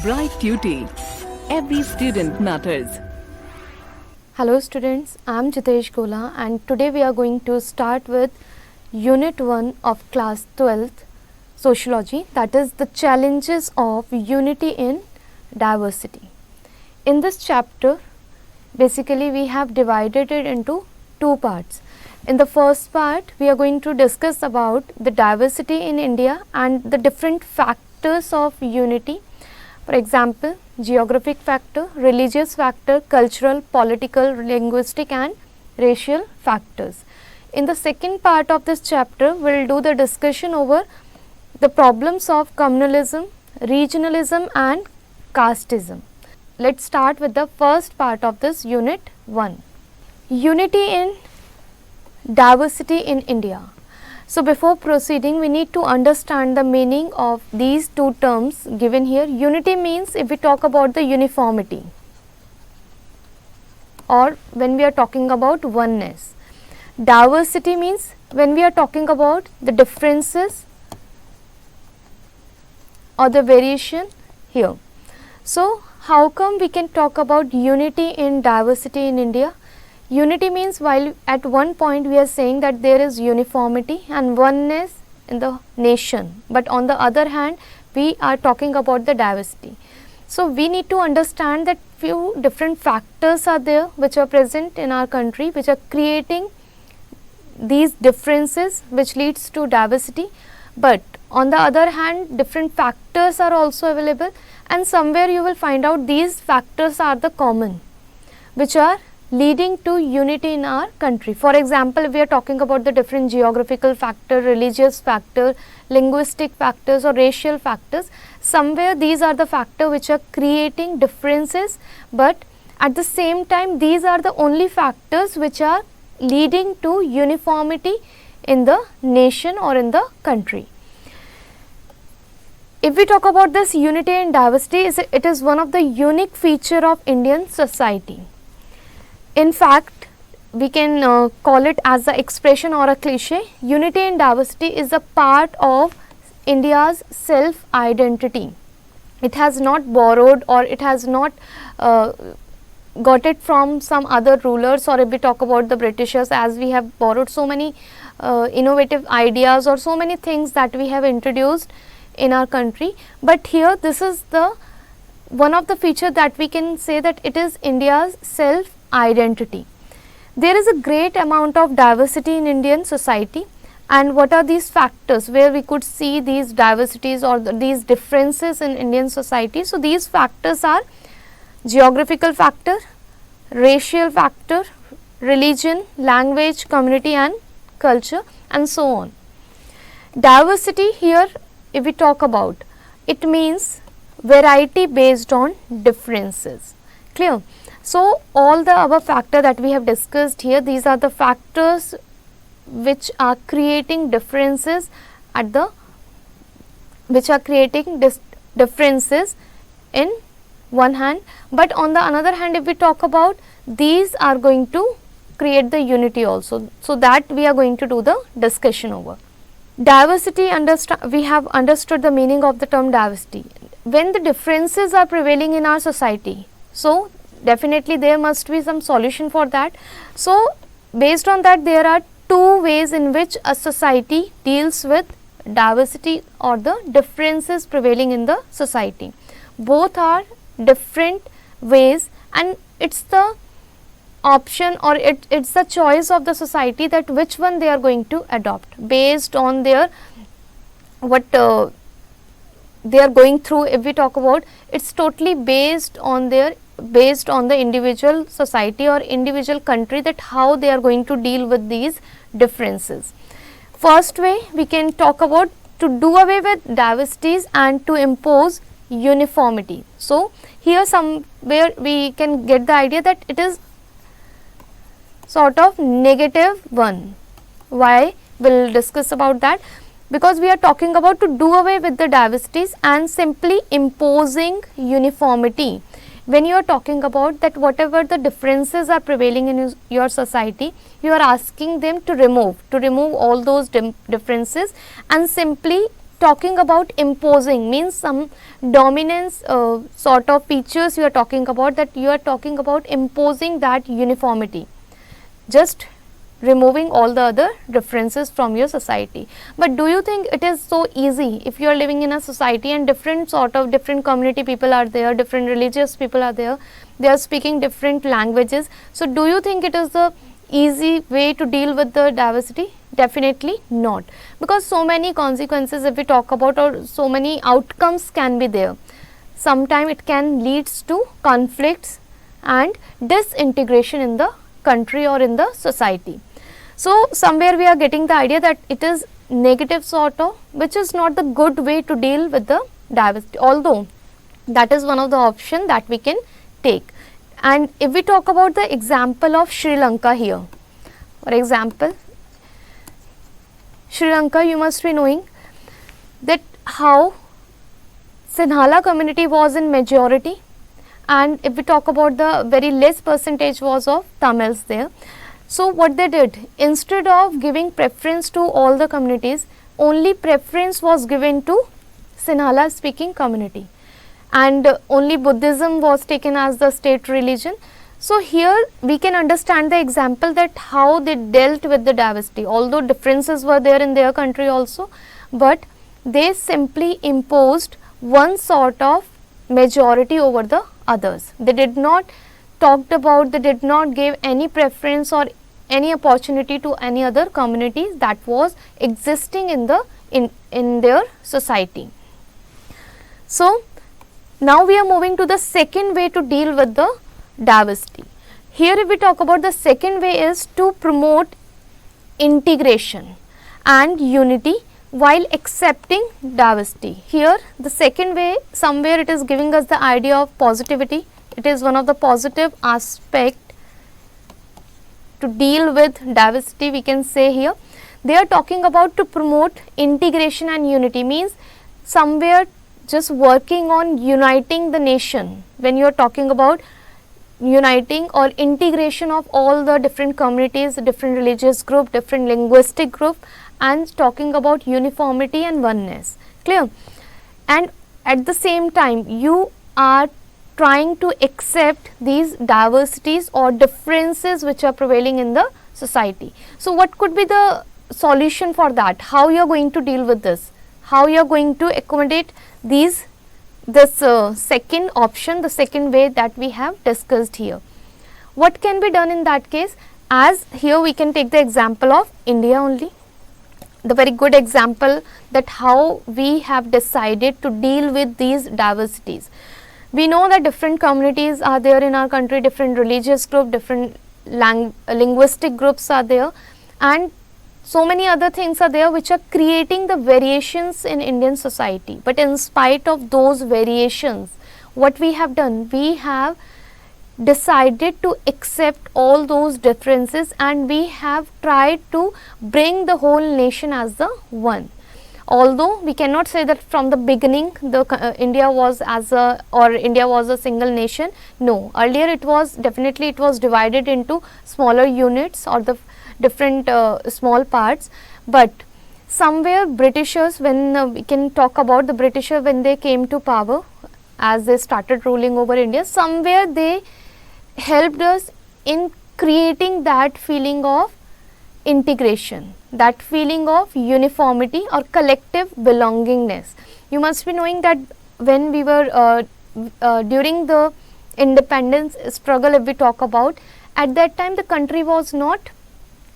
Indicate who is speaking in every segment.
Speaker 1: Bright Tuty. Every student matters.
Speaker 2: Hello students, I am Jitesh Gola and today we are going to start with Unit 1 of class 12th Sociology, that is the challenges of unity in diversity. In this chapter basically we have divided it into two parts. In the first part we are going to discuss about the diversity in India and the different factors of unity. For example, geographic factor, religious factor, cultural, political, linguistic and racial factors. In the second part of this chapter, we will do the discussion over the problems of communalism, regionalism and casteism. Let's start with the first part of this unit 1. Unity in diversity in India. So, before proceeding we need to understand the meaning of these two terms given here. Unity means if we talk about the uniformity or when we are talking about oneness. Diversity means when we are talking about the differences or the variation here. So, how come we can talk about unity in diversity in India? Unity means while at one point we are saying that there is uniformity and oneness in the nation, but on the other hand we are talking about the diversity. So, we need to understand that few different factors are there which are present in our country which are creating these differences which leads to diversity, but on the other hand different factors are also available and somewhere you will find out these factors are the common which are leading to unity in our country. For example, we are talking about the different geographical factor, religious factor, linguistic factors or racial factors. Somewhere these are the factors which are creating differences, but at the same time these are the only factors which are leading to uniformity in the nation or in the country. If we talk about this unity and diversity, it is one of the unique feature of Indian society. In fact, we can call it as the expression or a cliche. Unity and diversity is a part of India's self-identity. It has not borrowed or it has not got it from some other rulers, or if we talk about the Britishers, as we have borrowed so many innovative ideas or so many things that we have introduced in our country. But here this is the one of the feature that we can say that it is India's self-identity. There is a great amount of diversity in Indian society, and what are these factors where we could see these diversities or these differences in Indian society? So, these factors are geographical factor, racial factor, religion, language, community and culture and so on. Diversity here, if we talk about, it means variety based on differences. Clear? So, all the above factor that we have discussed here, these are the factors which are creating differences at the differences in one hand, but on the another hand if we talk about, these are going to create the unity also. So, that we are going to do the discussion over. Diversity, we have understood the meaning of the term diversity. When the differences are prevailing in our society, so definitely there must be some solution for that. So, based on that there are two ways in which a society deals with diversity or the differences prevailing in the society. Both are different ways and it is the option or it's the choice of the society that which one they are going to adopt based on their what they are going through. If we talk about, it's totally based on the individual society or individual country that how they are going to deal with these differences. First way we can talk about to do away with diversities and to impose uniformity. So, here somewhere we can get the idea that it is sort of negative one. Why? We will discuss about that, because we are talking about to do away with the diversities and simply imposing uniformity. When you are talking about that whatever the differences are prevailing in your society, you are asking them to remove all those differences and simply talking about imposing, means some dominance sort of features you are talking about, that you are talking about imposing that uniformity, just removing all the other differences from your society. But do you think it is so easy if you are living in a society and different community people are there, different religious people are there, they are speaking different languages. So do you think it is the easy way to deal with the diversity? Definitely not, because so many consequences if we talk about, or so many outcomes can be there. Sometimes it can leads to conflicts and disintegration in the country or in the society. So somewhere we are getting the idea that it is negative sort of, which is not the good way to deal with the diversity, although that is one of the option that we can take. And if we talk about the example of Sri Lanka here, for example, Sri Lanka, you must be knowing that how Sinhala community was in majority, and if we talk about the very less percentage was of Tamils there. So what they did, instead of giving preference to all the communities, only preference was given to Sinhala speaking community, and only Buddhism was taken as the state religion. So here we can understand the example that how they dealt with the diversity, although differences were there in their country also, but they simply imposed one sort of majority over the others. They did not talked about, they did not give any preference or any opportunity to any other communities that was existing in the in their society. So now we are moving to the second way to deal with the diversity. Here if we talk about, the second way is to promote integration and unity while accepting diversity. Here the second way, somewhere it is giving us the idea of positivity. It is one of the positive aspect to deal with diversity, we can say here. They are talking about to promote integration and unity, means somewhere just working on uniting the nation. When you are talking about uniting or integration of all the different communities, different religious group, different linguistic group, and talking about uniformity and oneness, clear? And at the same time you are trying to accept these diversities or differences which are prevailing in the society. So what could be the solution for that? How you are going to deal with this? How you are going to accommodate this second option, the second way that we have discussed here? What can be done in that case? As here we can take the example of India only, the very good example that how we have decided to deal with these diversities. We know that different communities are there in our country, different religious group, different linguistic groups are there, and so many other things are there which are creating the variations in Indian society. But in spite of those variations, what we have done, we have decided to accept all those differences, and we have tried to bring the whole nation as the one. Although we cannot say that from the beginning the India was a single nation. No, earlier it was definitely, it was divided into smaller units or the different small parts. But somewhere Britishers, when we can talk about the Britishers, when they came to power, as they started ruling over India, somewhere they helped us in creating that feeling of integration, that feeling of uniformity or collective belongingness. You must be knowing that when we were during the independence struggle, if we talk about, at that time the country was not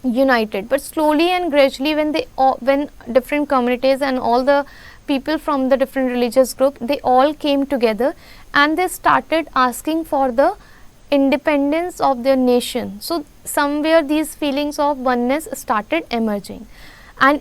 Speaker 2: united, but slowly and gradually when different communities and all the people from the different religious group, they all came together and they started asking for the independence of their nation. So somewhere these feelings of oneness started emerging, and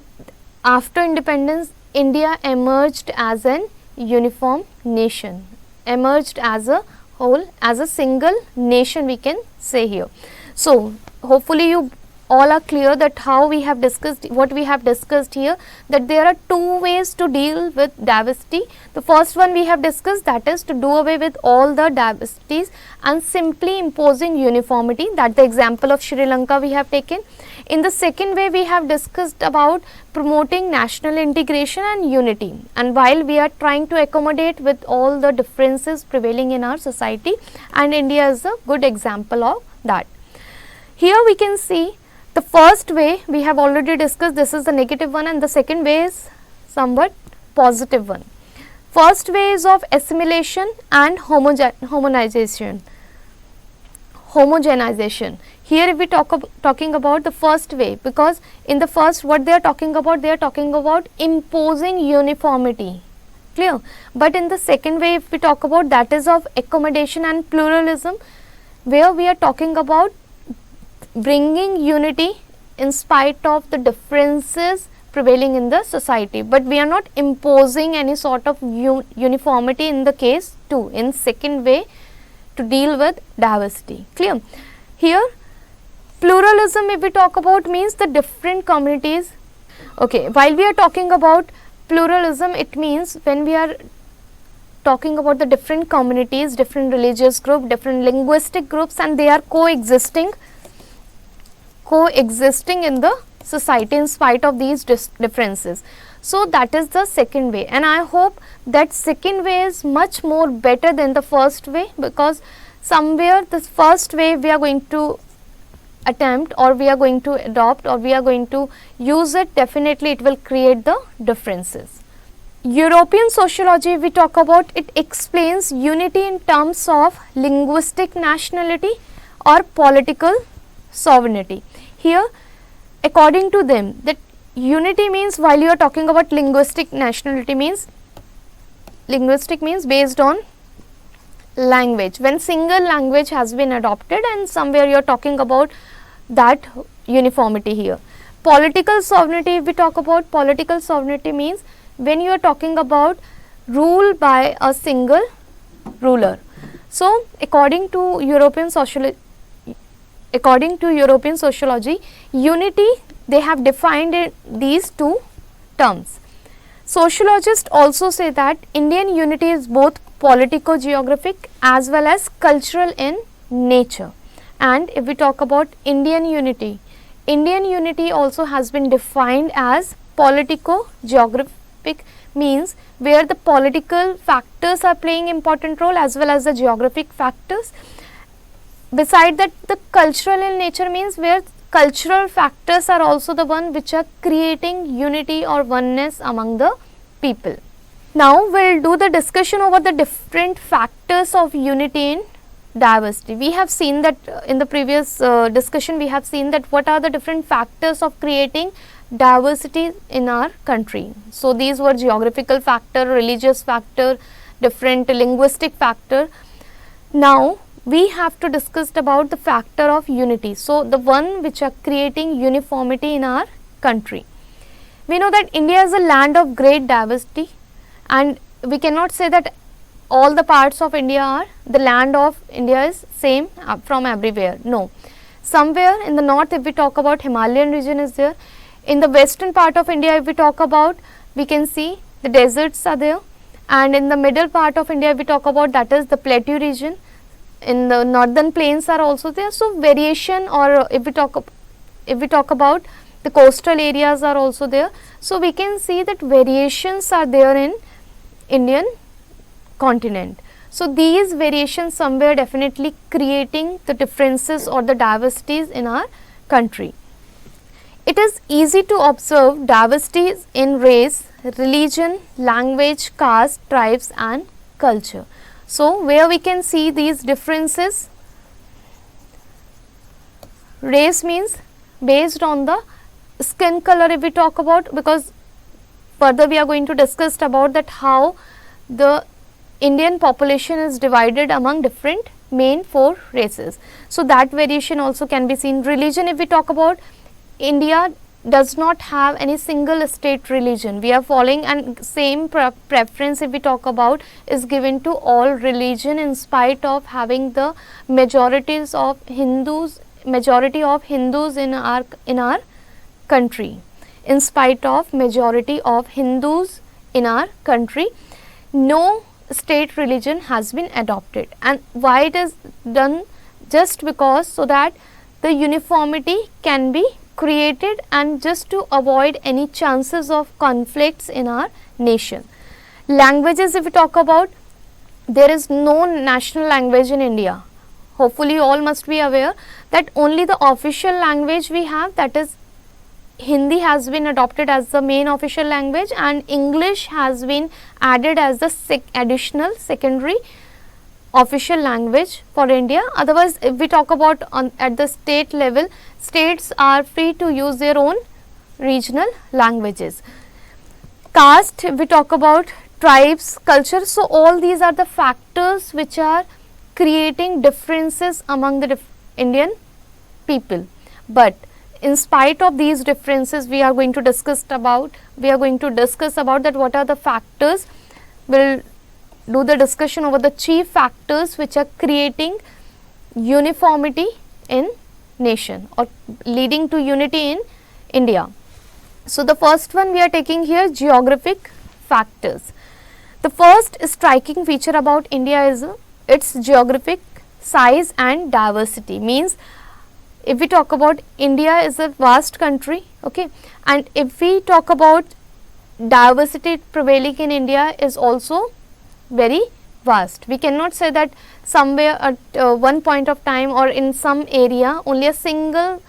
Speaker 2: after independence India emerged as an uniform nation, emerged as a whole, as a single nation, we can say here. So hopefully you all are clear that how we have discussed, what we have discussed here, that there are two ways to deal with diversity. The first one we have discussed, that is to do away with all the diversities and simply imposing uniformity, that the example of Sri Lanka we have taken. In the second way, we have discussed about promoting national integration and unity, and while we are trying to accommodate with all the differences prevailing in our society, and India is a good example of that. Here we can see the first way we have already discussed, this is the negative one, and the second way is somewhat positive one. First way is of assimilation and homogenization. Here if we talking about the first way, because in the first what they are talking about imposing uniformity, clear. But in the second way if we talk about, that is of accommodation and pluralism, where we are talking about bringing unity in spite of the differences prevailing in the society, but we are not imposing any sort of uniformity in the case 2, in second way, to deal with diversity, clear. Here pluralism if we talk about means the different communities. Okay, while we are talking about pluralism, it means when we are talking about the different communities, different religious group, different linguistic groups, and they are coexisting in the society in spite of these differences. So that is the second way, and I hope that second way is much more better than the first way, because somewhere this first way we are going to attempt, or we are going to adopt, or we are going to use it, definitely it will create the differences. European sociology we talk about, it explains unity in terms of linguistic nationality or political sovereignty. Here according to them, that unity means, while you are talking about linguistic nationality means, linguistic means based on language, when single language has been adopted, and somewhere you are talking about that uniformity here. Political sovereignty, if we talk about political sovereignty means when you are talking about rule by a single ruler. So according to European sociology, unity they have defined these two terms. Sociologists also say that Indian unity is both politico-geographic as well as cultural in nature. And if we talk about Indian unity also has been defined as politico-geographic, means where the political factors are playing important role as well as the geographic factors. Beside that, the cultural in nature means where cultural factors are also the one which are creating unity or oneness among the people. Now we will do the discussion over the different factors of unity in diversity. We have seen that in the previous discussion, we have seen that what are the different factors of creating diversity in our country. So these were geographical factor, religious factor, different linguistic factor. Now we have to discuss about the factor of unity. So the one which are creating uniformity in our country. We know that India is a land of great diversity, and we cannot say that all the parts of India are, the land of India is same from everywhere. No, somewhere in the north if we talk about, Himalayan region is there. In the western part of India if we talk about, we can see the deserts are there, and in the middle part of India if we talk about, that is the plateau region. In the northern plains are also there. So variation, or if we talk about the coastal areas are also there. So we can see that variations are there in Indian continent. So these variations somewhere definitely creating the differences or the diversities in our country. It is easy to observe diversities in race, religion, language, caste, tribes and culture. So where we can see these differences, race means based on the skin color if we talk about, because further we are going to discuss about that how the Indian population is divided among different main 4 races. So that variation also can be seen. Religion, if we talk about, India does not have any single state religion. We are following, and same preference if we talk about is given to all religion in spite of having the majority of Hindus in our country. In spite of majority of Hindus in our country, no state religion has been adopted. And why it is done? Just because so that the uniformity can be created and just to avoid any chances of conflicts in our nation. Languages, if we talk about, there is no national language in India. Hopefully all must be aware that only the official language we have, that is Hindi, has been adopted as the main official language, and English has been added as the additional secondary official language for India. Otherwise, if we talk about at the state level, states are free to use their own regional languages. Caste, if we talk about, tribes, culture, so all these are the factors which are creating differences among the Indian people. But in spite of these differences, we are going to discuss about that what are the factors. We'll do the discussion over the chief factors which are creating uniformity in nation or leading to unity in India. So the first one we are taking here, geographic factors. The first striking feature about India is its geographic size and diversity. Means if we talk about, India is a vast country, okay, and if we talk about diversity prevailing in India is also very vast. We cannot say that somewhere at one point of time or in some area only a single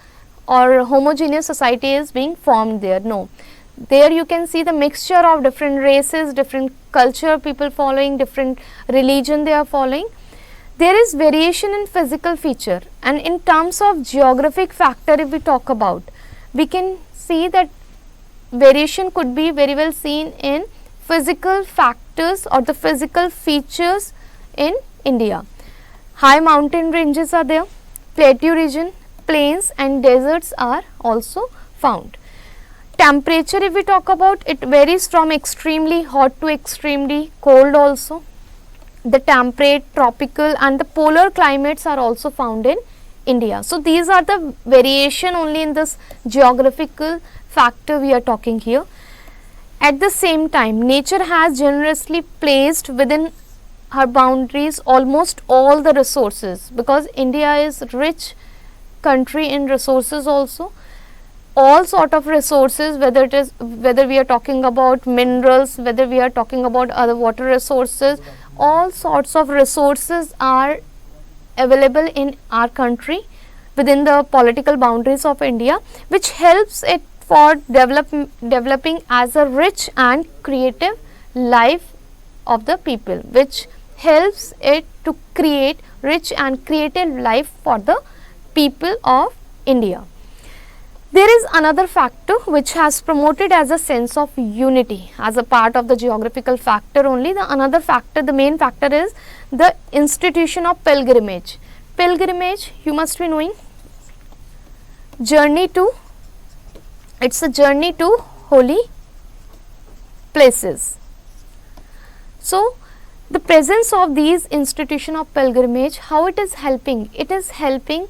Speaker 2: or homogeneous society is being formed there. No, there you can see the mixture of different races, different culture people following, different religion they are following. There is variation in physical feature, and in terms of geographic factor, if we talk about, we can see that variation could be very well seen in physical factors or the physical features in India. High mountain ranges are there, plateau region, plains and deserts are also found. Temperature, if we talk about, it varies from extremely hot to extremely cold also. The temperate, tropical and the polar climates are also found in India. So these are the variation only in this geographical factor we are talking here. At the same time, nature has generously placed within her boundaries almost all the resources, because India is rich country in resources also. All sort of resources, whether we are talking about minerals, whether we are talking about other water resources, all sorts of resources are available in our country within the political boundaries of India, which helps it for developing as a rich and creative life of the people, which helps it to create rich and creative life for the people of India. There is another factor which has promoted as a sense of unity as a part of the geographical factor only. The another factor, the main factor, is the institution of pilgrimage. Pilgrimage, you must be knowing, journey to, it's a journey to holy places. So the presence of these institution of pilgrimage, how it is helping? It is helping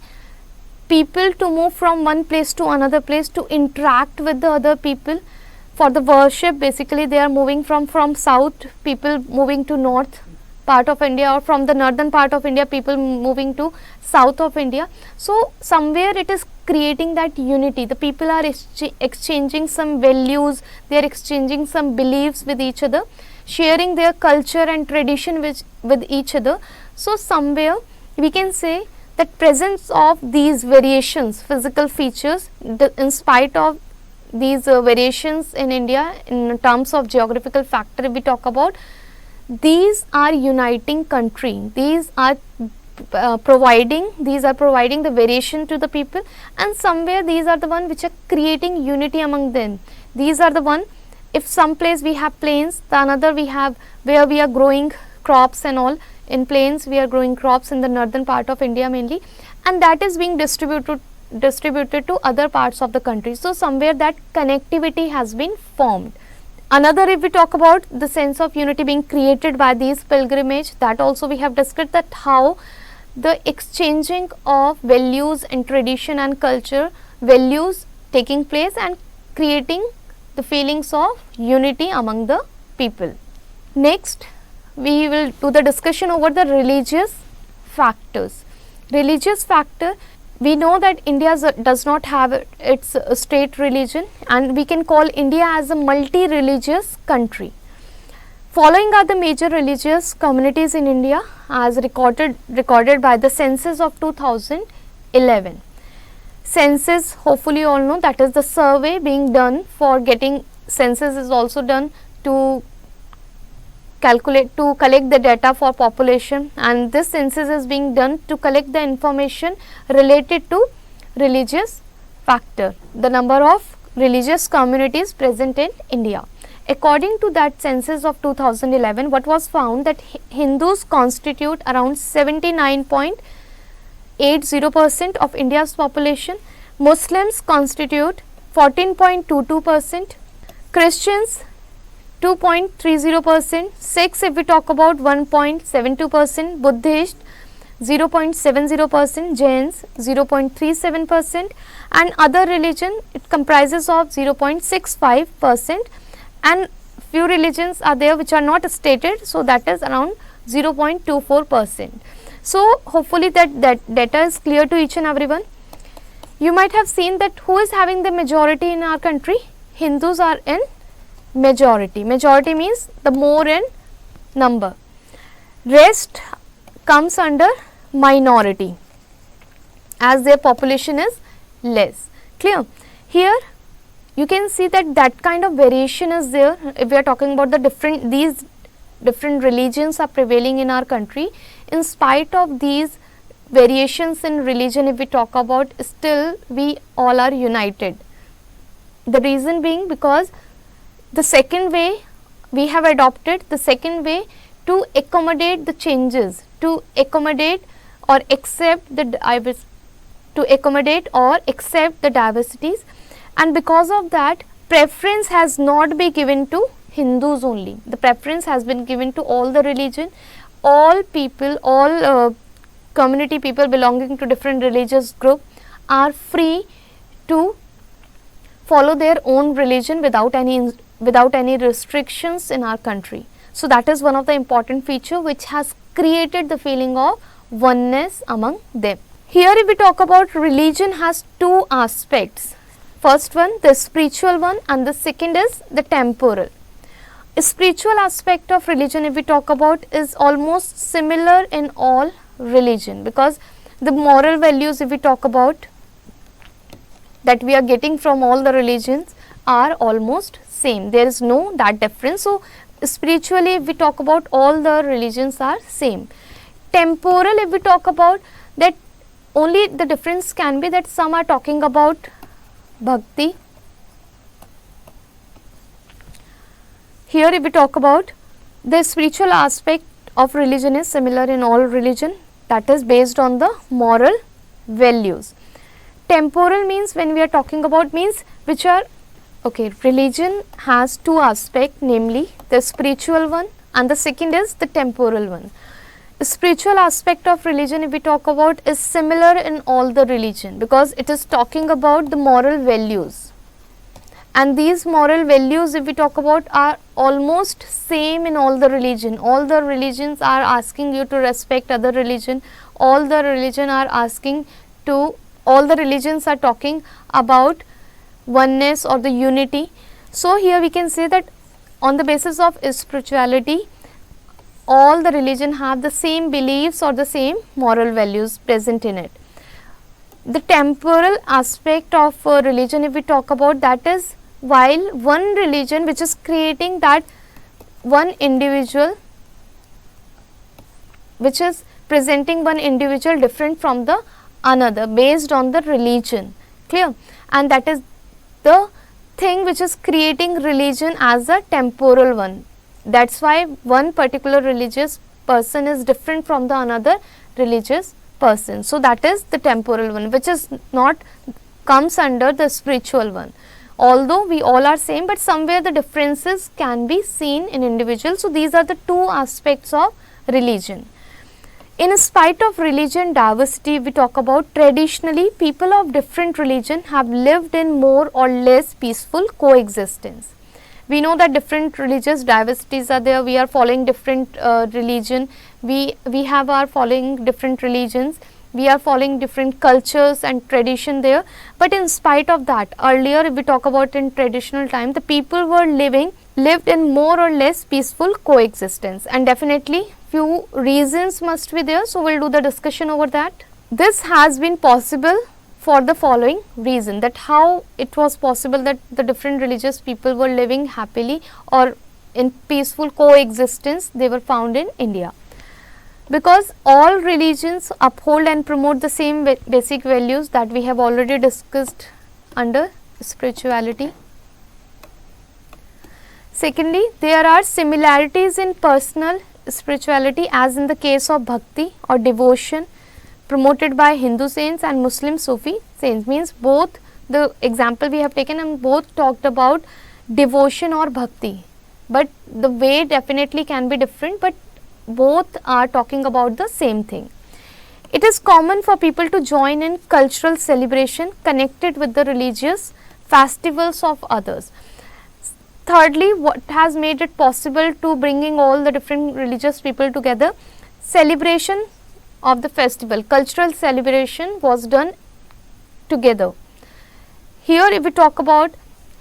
Speaker 2: people to move from one place to another place, to interact with the other people for the worship. Basically they are moving from south, people moving to north part of India, or from the northern part of India, people moving to south of India. So somewhere it is creating that unity. The people are exchanging some values, they are exchanging some beliefs with each other, sharing their culture and tradition with each other. So somewhere we can say that presence of these variations, physical features, in spite of these variations in India in terms of geographical factor, if we talk about, these are uniting country, these are providing the variation to the people, and somewhere these are the one which are creating unity among them. These are the one, if some place we have plains, the another we have where we are growing crops and all. In plains we are growing crops in the northern part of India mainly, and that is being distributed to other parts of the country. So somewhere that connectivity has been formed. Another, if we talk about the sense of unity being created by these pilgrimage, that also we have discussed, that how the exchanging of values and tradition and culture values taking place and creating the feelings of unity among the people. Next, we will do the discussion over the religious factors. Religious factor, we know that India does not have its state religion, and we can call India as a multi-religious country. Following are the major religious communities in India as recorded by the census of 2011. Census, hopefully you all know, that is the survey being done for getting census is also done to collect the data for population, and this census is being done to collect the information related to religious factor, the number of religious communities present in India. According to that census of 2011, what was found that Hindus constitute around 79.80% of India's population, Muslims constitute 14.22%, Christians 2.30%, Sikhs if we talk about 1.72%, Buddhist 0.70%, Jains 0.37%, and other religion it comprises of 0.65%, and few religions are there which are not stated, so that is around 0.24%. So hopefully that data is clear to each and everyone. You might have seen that who is having the majority in our country? Hindus are in majority. Majority means the more in number. Rest comes under minority as their population is less. Clear? Here you can see that kind of variation is there. If we are talking about these different religions are prevailing in our country, in spite of these variations in religion, if we talk about, still we all are united. The reason being because the second way we have adopted, the second way to accommodate the changes, to accommodate or accept the diversities, and because of that preference has not been given to Hindus only. The preference has been given to all the religion, all people, all community people belonging to different religious group are free to follow their own religion without any restrictions in our country. So that is one of the important feature which has created the feeling of oneness among them. Here if we talk about, religion has two aspects. First one, the spiritual one, and the second is the temporal. A spiritual aspect of religion if we talk about is almost similar in all religion, because the moral values if we talk about that we are getting from all the religions are almost same. There is no that difference. So spiritually if we talk about, all the religions are same. Temporal if we talk about, that only the difference can be that some are talking about bhakti. Here if we talk about, the spiritual aspect of religion is similar in all religion, that is based on the moral values. Temporal means when we are talking about, means which are, okay, religion has two aspects, namely the spiritual one and the second is the temporal one. The spiritual aspect of religion if we talk about is similar in all the religion, because it is talking about the moral values, and these moral values if we talk about are almost same in all the religion. All the religions are asking you to respect other religion, all the religions are talking about oneness or the unity. So here we can say that on the basis of spirituality, all the religion have the same beliefs or the same moral values present in it. The temporal aspect of religion if we talk about, that is while one religion which is creating that one individual, which is presenting one individual different from the another based on the religion. Clear? And that is the thing which is creating religion as a temporal one. That's why one particular religious person is different from the another religious person. So that is the temporal one, which is not comes under the spiritual one. Although we all are same, but somewhere the differences can be seen in individuals. So these are the two aspects of religion. In spite of religion diversity, we talk about, traditionally people of different religion have lived in more or less peaceful coexistence. We know that different religious diversities are there. We are following different religion. We have our following different religions. we are following different cultures and tradition there. But in spite of that, earlier if we talk about in traditional time, the people were lived in more or less peaceful coexistence, and definitely few reasons must be there. So we'll do the discussion over that. This has been possible for the following reason, that how it was possible that the different religious people were living happily or in peaceful coexistence they were found in India. Because all religions uphold and promote the same basic values that we have already discussed under spirituality. Secondly, there are similarities in personal spirituality, as in the case of bhakti or devotion promoted by Hindu saints and Muslim Sufi saints. Means both the example we have taken and both talked about devotion or bhakti, but the way definitely can be different, but both are talking about the same thing. It is common for people to join in cultural celebration connected with the religious festivals of others. Thirdly, what has made it possible to bringing all the different religious people together? Celebration of the festival, cultural celebration was done together. Here if we talk about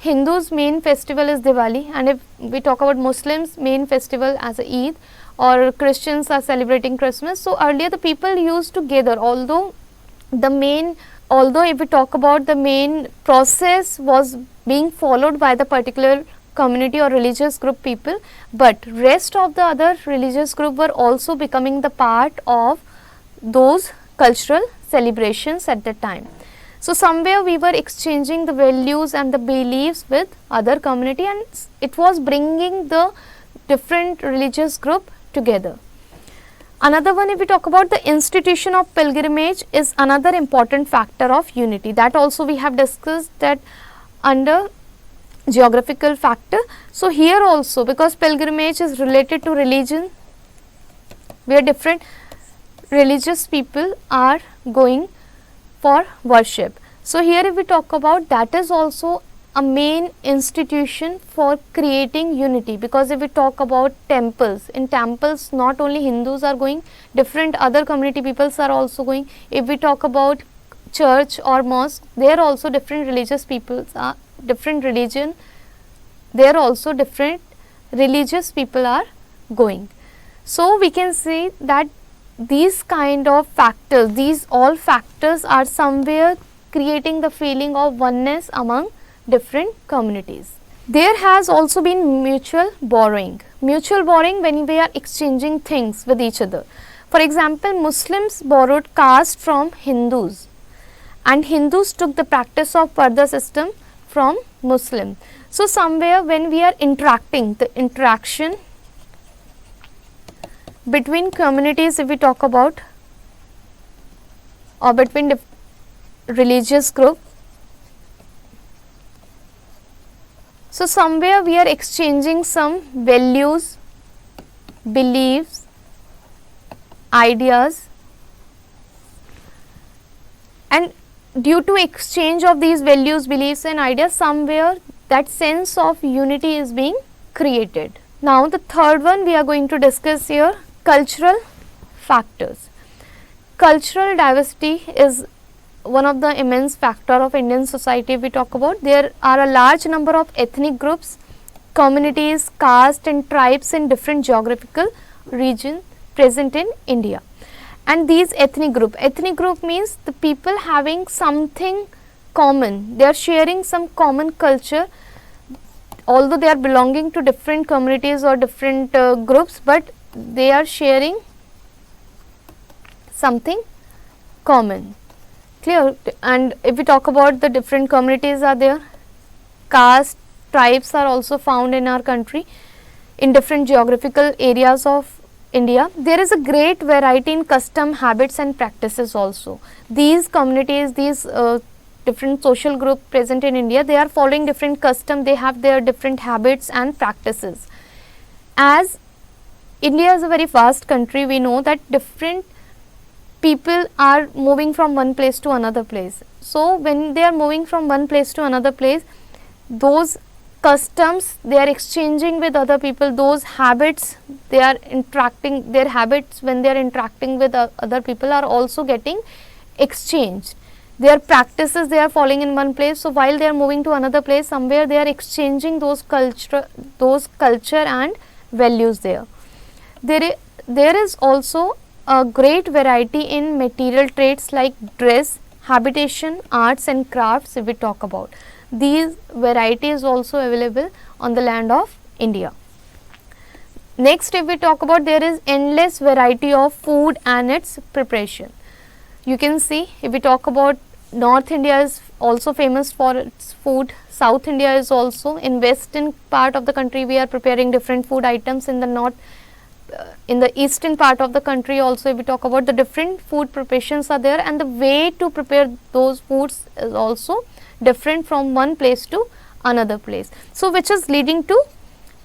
Speaker 2: Hindus, main festival is Diwali, and if we talk about Muslims, main festival as a Eid, or Christians are celebrating Christmas. So earlier the people used to gather, although if we talk about the main process was being followed by the particular community or religious group people, but rest of the other religious group were also becoming the part of those cultural celebrations at that time. So somewhere we were exchanging the values and the beliefs with other community, and it was bringing the different religious group together. Another one, if we talk about the institution of pilgrimage, is another important factor of unity. That also we have discussed that under geographical factor. So here also, because pilgrimage is related to religion, where different religious people are going for worship. So here if we talk about, that is also a main institution for creating unity, because if we talk about temples, in temples not only Hindus are going, different other community peoples are also going. If we talk about church or mosque, there also different religious peoples are, different religion, there also different religious people are going. So we can say that these kind of factors, these all factors are somewhere creating the feeling of oneness among different communities. There has also been mutual borrowing. Mutual borrowing, when we are exchanging things with each other. For example, Muslims borrowed caste from Hindus, and Hindus took the practice of Parda system from Muslim. So somewhere when we are interacting, the interaction between communities, if we talk about, or between religious group, so somewhere we are exchanging some values, beliefs, ideas, and due to exchange of these values, beliefs and ideas, somewhere that sense of unity is being created. Now the third one we are going to discuss here, cultural factors. Cultural diversity is one of the immense factor of Indian society. We talk about, there are a large number of ethnic groups, communities, caste and tribes in different geographical regions present in India. And these ethnic group means the people having something common, they are sharing some common culture, although they are belonging to different communities or different groups, but they are sharing something common. Clear? And if we talk about the different communities are there, caste, tribes are also found in our country in different geographical areas of India. There is a great variety in custom, habits and practices also. These communities, these different social group present in India, they are following different custom, they have their different habits and practices. As India is a very vast country, we know that different people are moving from one place to another place. So when they are moving from one place to another place, those customs they are exchanging with other people, those habits they are interacting, their habits when they are interacting with other people are also getting exchanged. Their practices they are following in one place, so while they are moving to another place, somewhere they are exchanging those culture and values there. There is also a great variety in material traits like dress, habitation, arts and crafts. If we talk about these variety is also available on the land of India. Next, if we talk about, there is endless variety of food and its preparation. You can see, if we talk about, North India is also famous for its food, South India is also, in western part of the country we are preparing different food items, in the north, in the eastern part of the country also, if we talk about, the different food preparations are there, and the way to prepare those foods is also different from one place to another place. So, which is leading to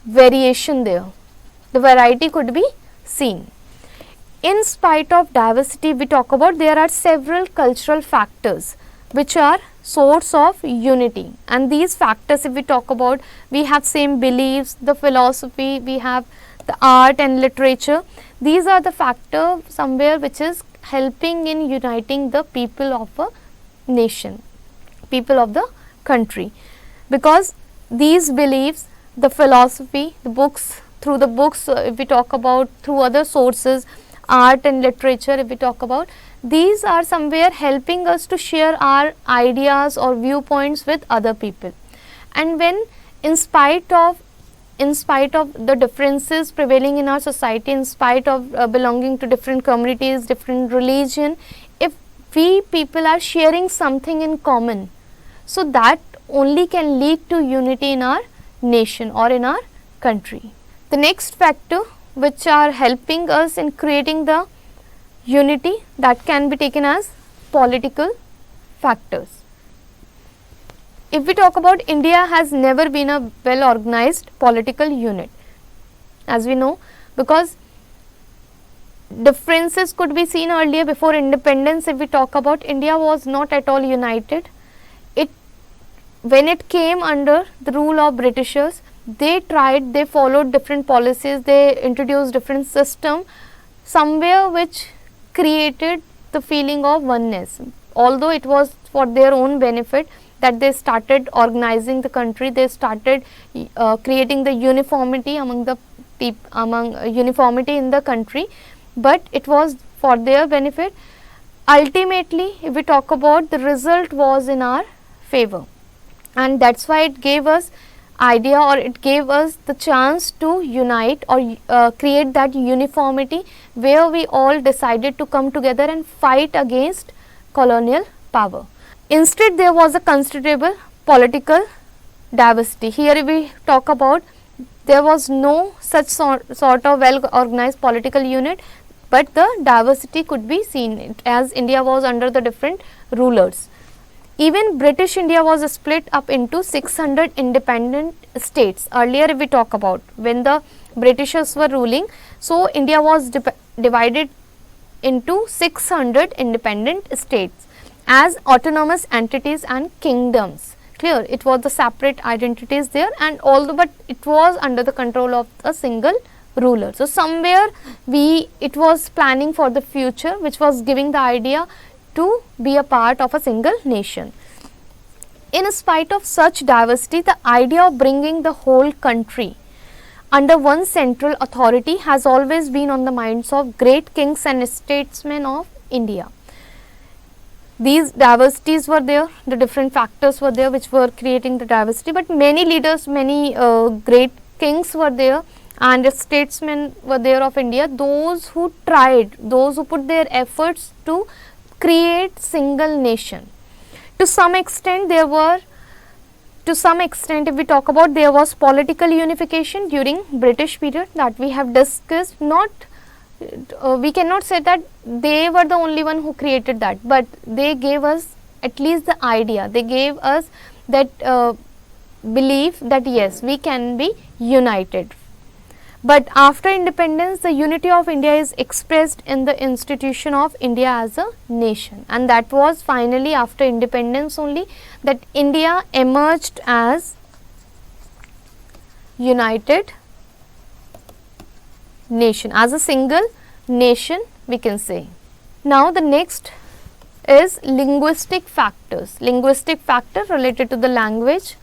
Speaker 2: variation there, the variety could be seen. In spite of diversity, we talk about, there are several cultural factors which are source of unity, and these factors, if we talk about, we have same beliefs, the philosophy, we have the art and literature. These are the factor somewhere which is helping in uniting the people of a nation, people of the country, because these beliefs, the philosophy, the books, through the books, if we talk about, through other sources, art and literature, if we talk about, these are somewhere helping us to share our ideas or viewpoints with other people. And when in spite of the differences prevailing in our society, in spite of belonging to different communities, different religion, if we people are sharing something in common, so that only can lead to unity in our nation or in our country. The next factor which are helping us in creating the unity, that can be taken as political factors. If we talk about, India has never been a well organized political unit, as we know, because differences could be seen earlier before independence. If we talk about, India was not at all united. When it came under the rule of Britishers, they followed different policies, they introduced different system, somewhere which created the feeling of oneness. Although it was for their own benefit that they started organizing the country, they started creating the uniformity among the uniformity in the country, but it was for their benefit. Ultimately, if we talk about, the result was in our favor, and that's why it gave us idea, or it gave us the chance to unite or create that uniformity, where we all decided to come together and fight against colonial power. Instead, there was a considerable political diversity. Here we talk about, there was no such sort of well organized political unit, but the diversity could be seen as India was under the different rulers. Even British India was split up into 600 independent states. Earlier, if we talk about, when the Britishers were ruling, so India was divided into 600 independent states as autonomous entities and kingdoms. Clear, it was the separate identities there, and although but it was under the control of a single ruler. So, somewhere it was planning for the future, which was giving the idea to be a part of a single nation. In spite of such diversity, the idea of bringing the whole country under one central authority has always been on the minds of great kings and statesmen of India. These diversities were there, the different factors were there which were creating the diversity, but many leaders, many great kings were there and statesmen were there of India, those who tried, those who put their efforts to create single nation. To some extent, if we talk about, there was political unification during British period that we have discussed. We cannot say that they were the only one who created that, but they gave us at least the idea, they gave us that belief that yes, we can be united. But after independence, the unity of India is expressed in the institution of India as a nation, and that was finally after independence only that India emerged as united nation, as a single nation we can say. Now the next is linguistic factors. Linguistic factor related to the language,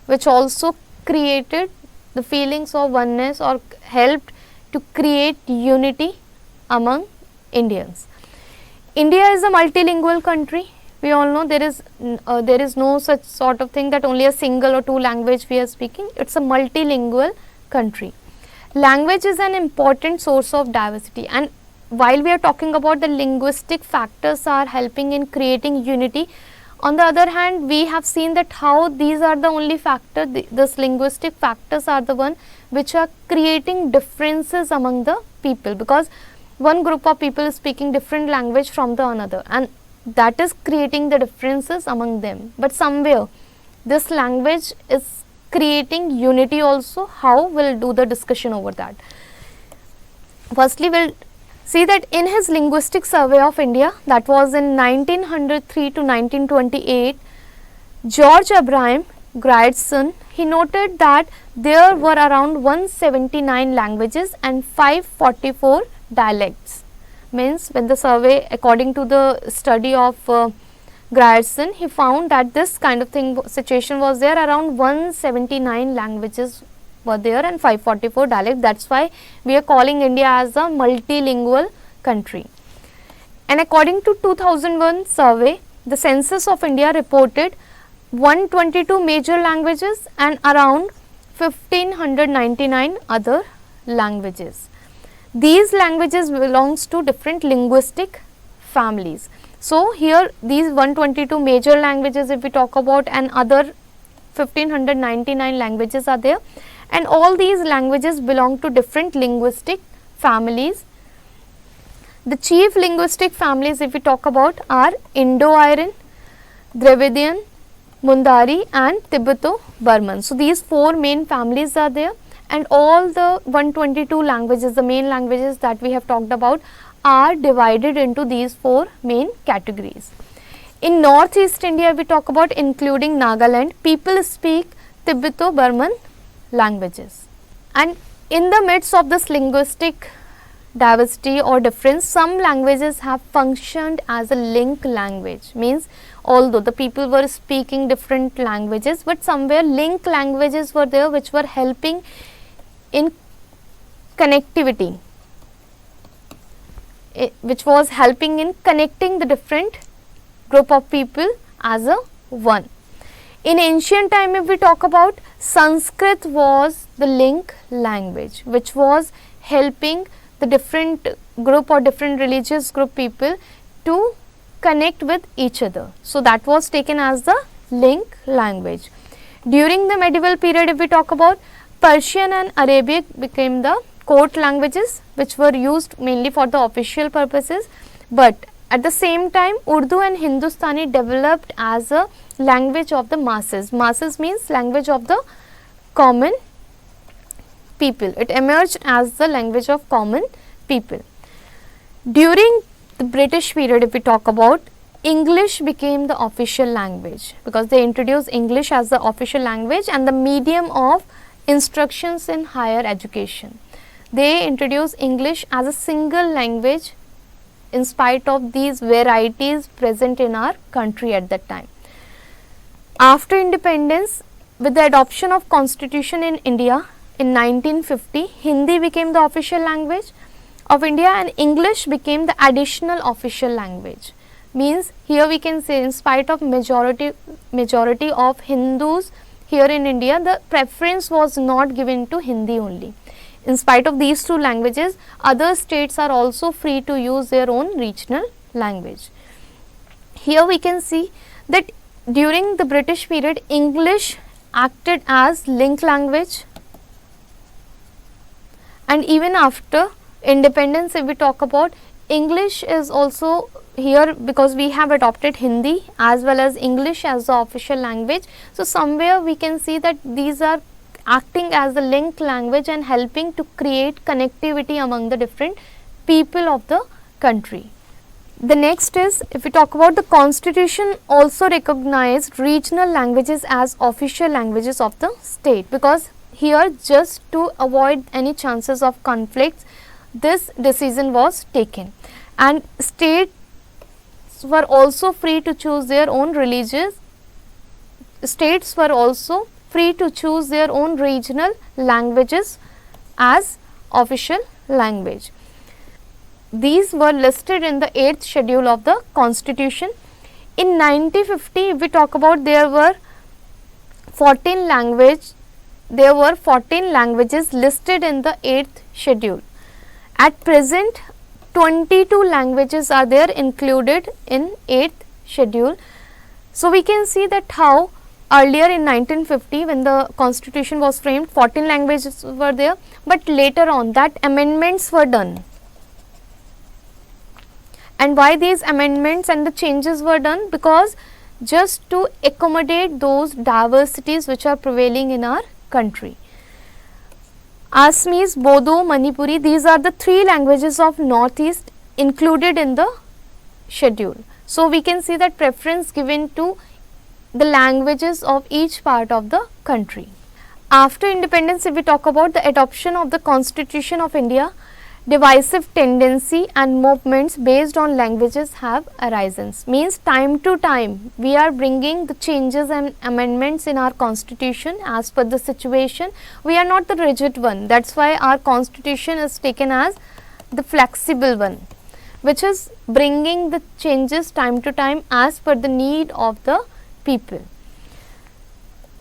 Speaker 2: which also created the feelings of oneness or helped to create unity among Indians. India is a multilingual country. We all know there is no such sort of thing that only a single or two language we are speaking. It's a multilingual country. Language is an important source of diversity, and while we are talking about the linguistic factors are helping in creating unity, on the other hand we have seen that how these are the only factor, this linguistic factors are the one which are creating differences among the people, because one group of people is speaking different language from the another, and that is creating the differences among them. But somewhere this language is creating unity also. How? We'll do the discussion over that. Firstly, we'll see that in his linguistic survey of India, that was in 1903 to 1928, George Abraham Grierson, he noted that there were around 179 languages and 544 dialects. Means when the survey, according to the study of Grierson, he found that this kind of situation was there, around 179 languages were there and 544 dialects. That's why we are calling India as a multilingual country. And according to 2001 survey, the census of India reported 122 major languages and around 1599 other languages. These languages belongs to different linguistic families. So here these 122 major languages if we talk about, and other 1599 languages are there, and all these languages belong to different linguistic families. The chief linguistic families if we talk about are Indo-Aryan, Dravidian, Mundari and Tibeto-Burman. So these four main families are there, and all the 122 languages, the main languages that we have talked about, are divided into these four main categories. In Northeast India we talk about, including Nagaland, people speak Tibeto-Burman languages. And in the midst of this linguistic diversity or difference, some languages have functioned as a link language. Means although the people were speaking different languages, but somewhere link languages were there which were helping in connectivity, which was helping in connecting the different group of people as a one. In ancient time if we talk about, Sanskrit was the link language which was helping the different group or different religious group people to connect with each other. So that was taken as the link language. During the medieval period if we talk about, Persian and Arabic became the court languages which were used mainly for the official purposes, but at the same time Urdu and Hindustani developed as a language of the masses. Masses means language of the common people. It emerged as the language of common people. During the British period if we talk about, English became the official language because they introduced English as the official language and the medium of instructions in higher education. They introduced English as a single language in spite of these varieties present in our country at that time. After independence, with the adoption of Constitution in India in 1950, Hindi became the official language of India and English became the additional official language. Means here we can say, in spite of majority of Hindus here in India, the preference was not given to Hindi only. In spite of these two languages, other states are also free to use their own regional language. Here we can see that during the British period, English acted as link language, and even after independence if we talk about, English is also here because we have adopted Hindi as well as English as the official language. So somewhere we can see that these are acting as the link language and helping to create connectivity among the different people of the country. The next is, if we talk about the constitution also recognized regional languages as official languages of the state, because here just to avoid any chances of conflicts this decision was taken, and states were also free to choose their own regional languages as official language. These were listed in the 8th schedule of the constitution. In 1950, if we talk about, there were 14 languages listed in the 8th schedule. At present, 22 languages are there included in 8th schedule. So we can see that how earlier in 1950, when the constitution was framed, 14 languages were there, but later on that amendments were done. And why these amendments and the changes were done? Because just to accommodate those diversities which are prevailing in our country. Assamese, Bodo, Manipuri, these are the 3 languages of Northeast included in the schedule. So we can see that preference given to the languages of each part of the country. After independence, if we talk about the adoption of the Constitution of India, divisive tendency and movements based on languages have arisen. Means time to time we are bringing the changes and amendments in our constitution as per the situation. We are not the rigid one. That's why our constitution is taken as the flexible one, which is bringing the changes time to time as per the need of the people.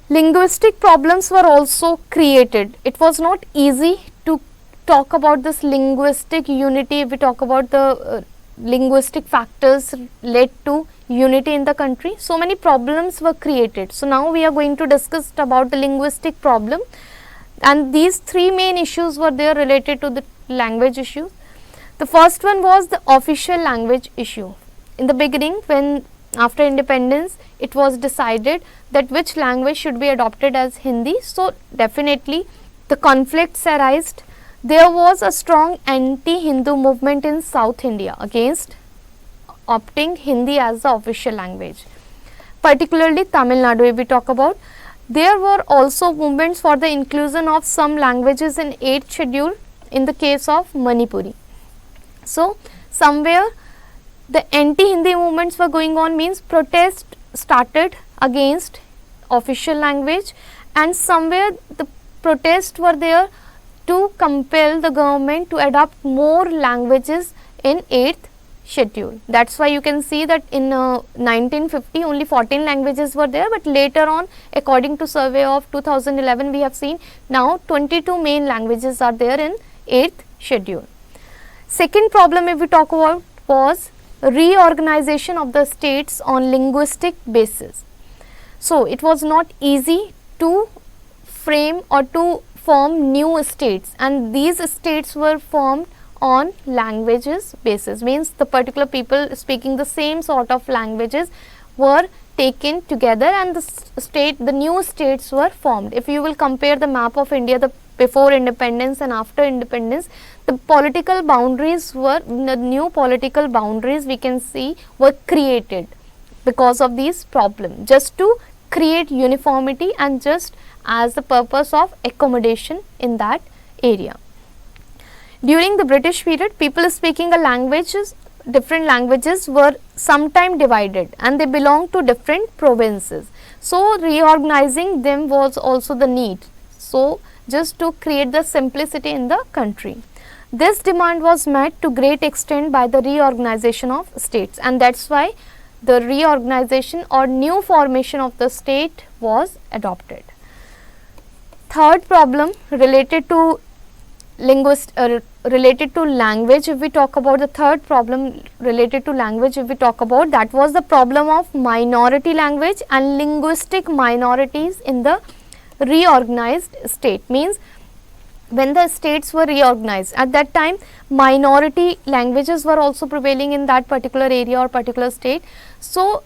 Speaker 2: Linguistic problems were also created. It was not easy to talk about this linguistic unity. If we talk about the linguistic factors led to unity in the country, so many problems were created. So now we are going to discuss about the linguistic problem, and these 3 main issues were there related to the language issues. The first one was the official language issue. In the beginning, when after independence, it was decided that which language should be adopted as Hindi. So definitely the conflicts arose. There was a strong anti-Hindu movement in South India against opting Hindi as the official language. Particularly Tamil Nadu, if we talk about, there were also movements for the inclusion of some languages in 8th schedule in the case of Manipuri. So somewhere the anti-Hindi movements were going on, means protest started against official language, and somewhere the protests were there to compel the government to adopt more languages in 8th schedule. That's why you can see that in 1950 only 14 languages were there, but later on, according to survey of 2011, we have seen now 22 main languages are there in 8th schedule. Second problem, if we talk about, was reorganization of the states on linguistic basis. So it was not easy to frame or to form new states, and these states were formed on languages basis, means the particular people speaking the same sort of languages were taken together and the new states were formed. If you will compare the map of India, the before independence and after independence, the political boundaries were, the new political boundaries we can see were created because of these problems, just to create uniformity and just as the purpose of accommodation in that area. During the British period, people speaking different languages were sometime divided and they belonged to different provinces. So reorganizing them was also the need. So just to create the simplicity in the country. This demand was met to great extent by the reorganization of states, and that's why the reorganization or new formation of the state was adopted. Third problem related to language, if we talk about the third problem related to language, if we talk about, that was the problem of minority language and linguistic minorities in the reorganized state. Means when the states were reorganized, at that time minority languages were also prevailing in that particular area or particular state. So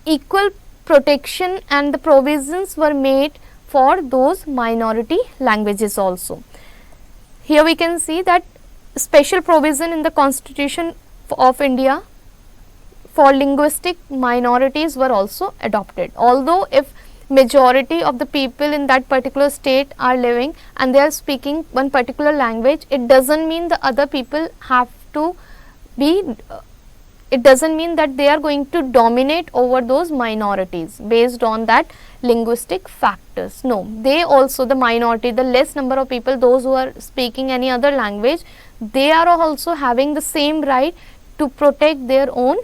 Speaker 2: equal protection and the provisions were made for those minority languages also. Here we can see that special provision in the Constitution of India for linguistic minorities were also adopted. Although if majority of the people in that particular state are living and they are speaking one particular language, it doesn't mean the other people have to be it doesn't mean that they are going to dominate over those minorities based on that linguistic factors. No, they also, the minority, the less number of people, those who are speaking any other language, they are also having the same right to protect their own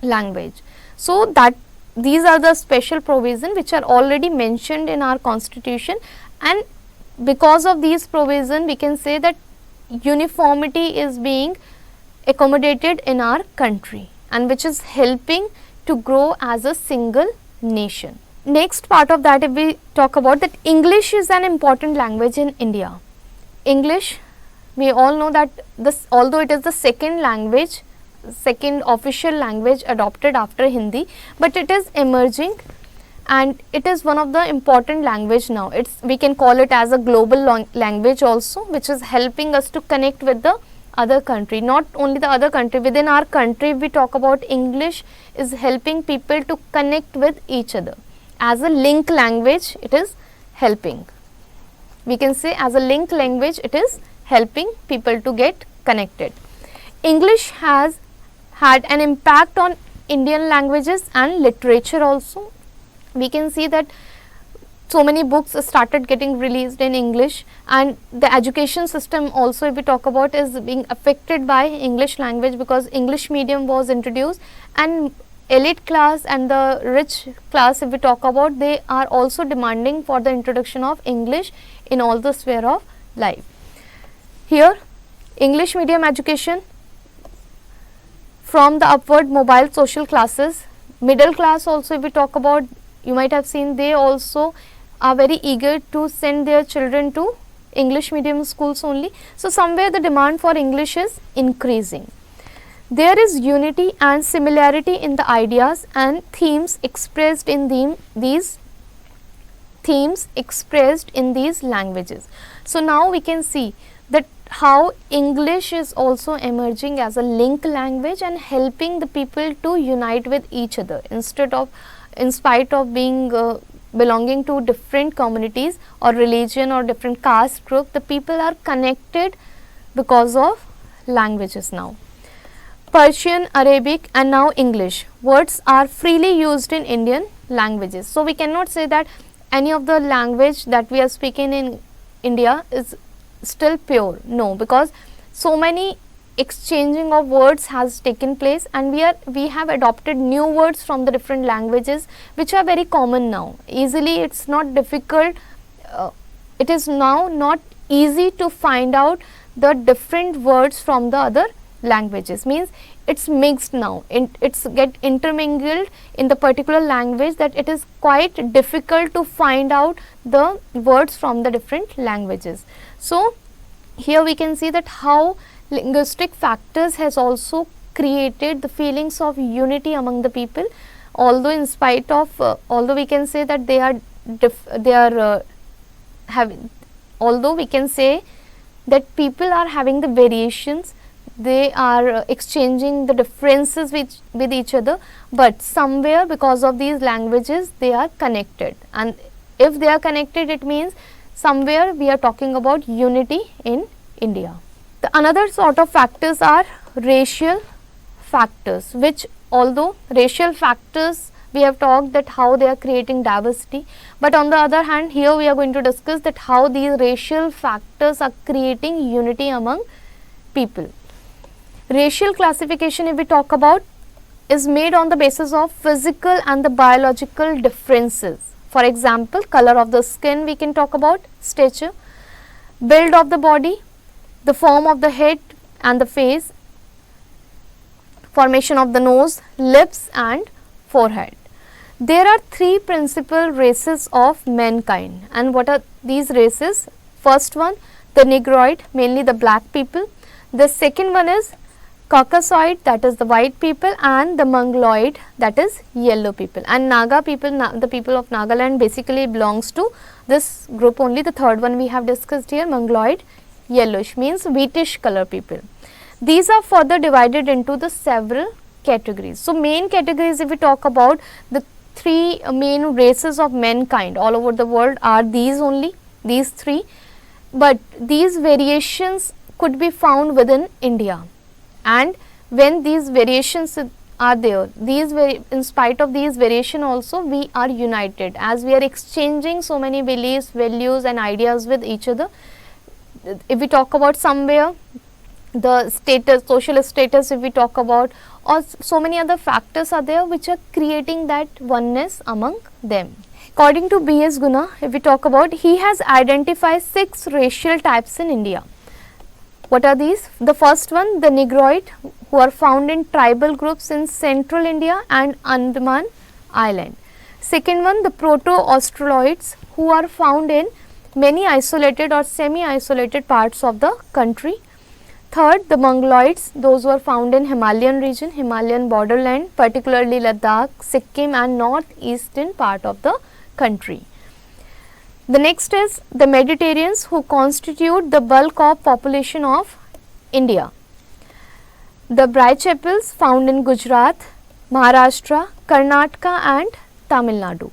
Speaker 2: language. So that these are the special provisions which are already mentioned in our constitution, and because of these provisions we can say that uniformity is being accommodated in our country and which is helping to grow as a single nation. Next part of that, if we talk about that, English is an important language in India. English, we all know that this, although it is the second language, second official language adopted after Hindi, but it is emerging and it is one of the important language now. We can call it as a global language also, which is helping us to connect with the other country. Not only the other country, within our country we talk about, English is helping people to connect with each other. As a link language it is helping. We can say as a link language it is helping people to get connected. English has had an impact on Indian languages and literature also. We can see that so many books started getting released in English, and the education system also, if we talk about, is being affected by English language because English medium was introduced, and elite class and the rich class, if we talk about, they are also demanding for the introduction of English in all the sphere of life. Here English medium education from the upward mobile social classes, middle class also, if we talk about, you might have seen they also are very eager to send their children to English medium schools only. So somewhere the demand for English is increasing. There is unity and similarity in the ideas and themes expressed in these languages. So now we can see that how English is also emerging as a link language and helping the people to unite with each other, in spite of being belonging to different communities or religion or different caste group, the people are connected because of languages now. Persian, Arabic and now English words are freely used in Indian languages. So we cannot say that any of the language that we are speaking in India is still pure. No, because so many exchanging of words has taken place, and we have adopted new words from the different languages which are very common now. Easily it's not difficult, it is now not easy to find out the different words from the other languages, means it's mixed now, it's get intermingled in the particular language that it is quite difficult to find out the words from the different languages. So here we can see that how linguistic factors has also created the feelings of unity among the people, although in spite of although we can say that although we can say that people are having the variations, they are exchanging the differences with each other, but somewhere because of these languages they are connected, and if they are connected it means somewhere we are talking about unity in India. The another sort of factors are racial factors, which although racial factors we have talked that how they are creating diversity, but on the other hand here we are going to discuss that how these racial factors are creating unity among people. Racial classification, if we talk about, is made on the basis of physical and the biological differences. For example, color of the skin we can talk about, stature, build of the body, the form of the head and the face, formation of the nose, lips and forehead. There are three principal races of mankind, and what are these races? First one, the Negroid, mainly the black people. The second one is Caucasoid, that is the white people, and the Mongoloid, that is yellow people. And Naga people, the people of Nagaland basically belongs to this group only. The third one we have discussed here, Mongoloid, yellowish, means wheatish color people. These are further divided into the several categories. So main categories, if we talk about the three main races of mankind all over the world, are these only, these three, but these variations could be found within India. And when these variations are there, in spite of these variation also, we are united, as we are exchanging so many beliefs, values and ideas with each other. If we talk about somewhere the status, social status, if we talk about, or so many other factors are there which are creating that oneness among them. According to B.S. Guna, if we talk about, he has identified 6 racial types in India. What are these? The first one, the Negroid, who are found in tribal groups in central India and Andaman Island. Second one, the Proto-Australoids, who are found in many isolated or semi-isolated parts of the country. Third, the Mongoloids, those who are found in Himalayan region, Himalayan borderland, particularly Ladakh, Sikkim and northeastern part of the country. The next is the Mediterraneans, who constitute the bulk of population of India. The Brychapels, found in Gujarat, Maharashtra, Karnataka and Tamil Nadu.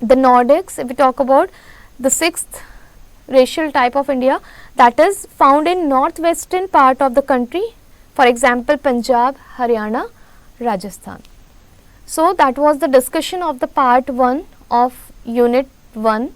Speaker 2: The Nordics, if we talk about the 6th racial type of India, that is found in northwestern part of the country, for example Punjab, Haryana, Rajasthan. So that was the discussion of the part 1 of unit 1.